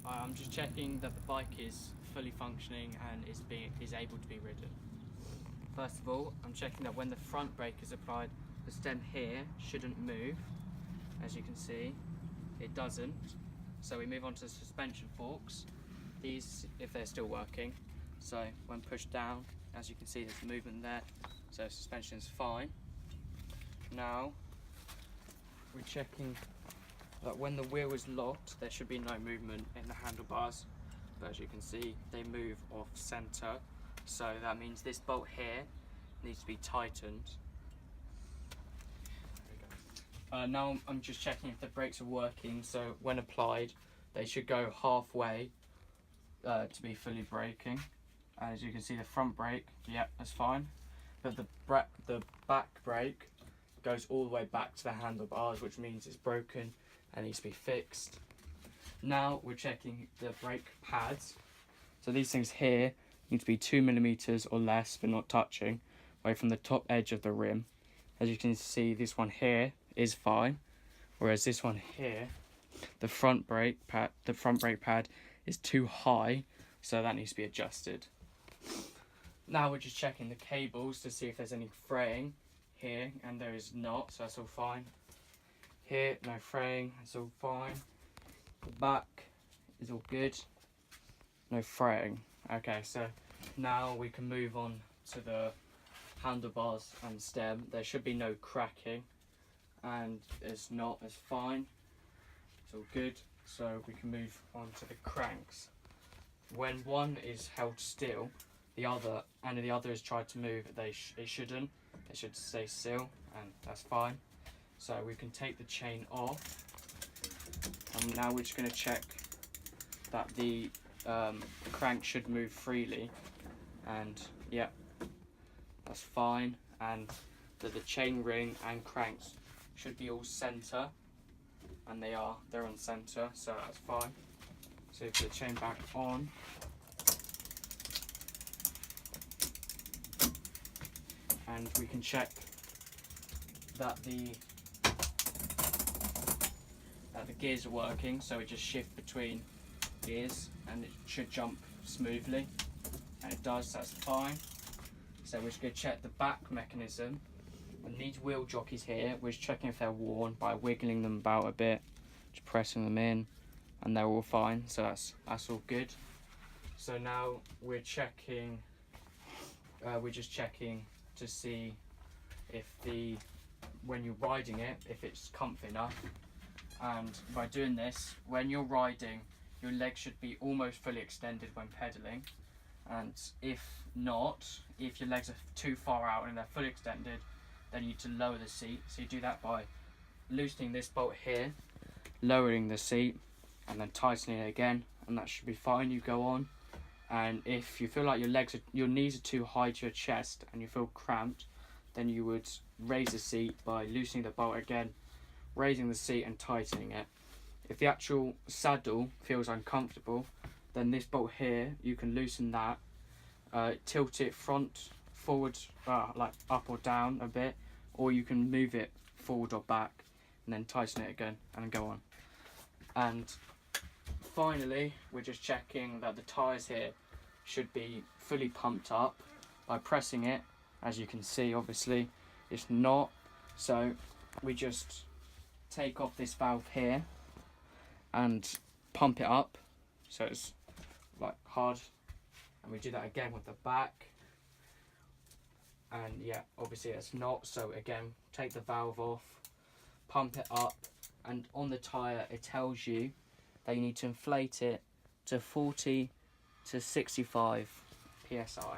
I'm just checking that the bike is fully functioning and is able to be ridden. First of all, I'm checking that when the front brake is applied, the stem here shouldn't move. As you can see, it doesn't. So we move on to the suspension forks. These, if they're still working, so when pushed down, as you can see, there's movement there, so suspension is fine. Now we're checking that when the wheel is locked, there should be no movement in the handlebars, but as you can see, they move off center, so that means this bolt here needs to be tightened. Now I'm just checking if the brakes are working, so when applied they should go halfway to be fully braking. As you can see, the front brake, yep, that's fine, but the back brake goes all the way back to the handlebars, which means it's broken and needs to be fixed. Now we're checking the brake pads. So these things here need to be 2mm or less, but not touching, away from the top edge of the rim. As you can see, this one here is fine, whereas this one here, the front brake pad is too high, so that needs to be adjusted. Now we're just checking the cables to see if there's any fraying here, and there is not, so that's all fine. Here, no fraying, that's all fine. The back is all good, no fraying. Okay, so now we can move on to the handlebars and stem. There should be no cracking, and it's not, it's fine, it's all good. So we can move on to the cranks. When one is held still, the other has tried to move, it shouldn't. It should stay still, and that's fine. So we can take the chain off, and now we're just going to check that the crank should move freely, and yeah, that's fine, and that the chain ring and cranks should be all center, and they're on center, so that's fine. So put the chain back on. And we can check that the gears are working, so it just shifts between gears and it should jump smoothly, and it does, that's fine. So we're just going to check the back mechanism, and these wheel jockeys here, we're just checking if they're worn by wiggling them about a bit, just pressing them in, and they're all fine, so that's all good. So now we're checking, we're just checking to see if when you're riding it, if it's comfy enough. And by doing this, when you're riding, your legs should be almost fully extended when pedaling, and if not, if your legs are too far out and they're fully extended, then you need to lower the seat. So you do that by loosening this bolt here, lowering the seat, and then tightening it again, and that should be fine. You go on, and if you feel like your knees are too high to your chest and you feel cramped, then you would raise the seat by loosening the bolt again, raising the seat and tightening it. If the actual saddle feels uncomfortable, then this bolt here, you can loosen that, tilt it forward, like up or down a bit, or you can move it forward or back and then tighten it again and go on. And finally, we're just checking that the tyres here should be fully pumped up by pressing it. As you can see, obviously it's not, so we just take off this valve here and pump it up so it's like hard, and we do that again with the back, and yeah, obviously it's not, so again, take the valve off, pump it up, and on the tyre it tells you that you need to inflate it to 40 to 65 psi.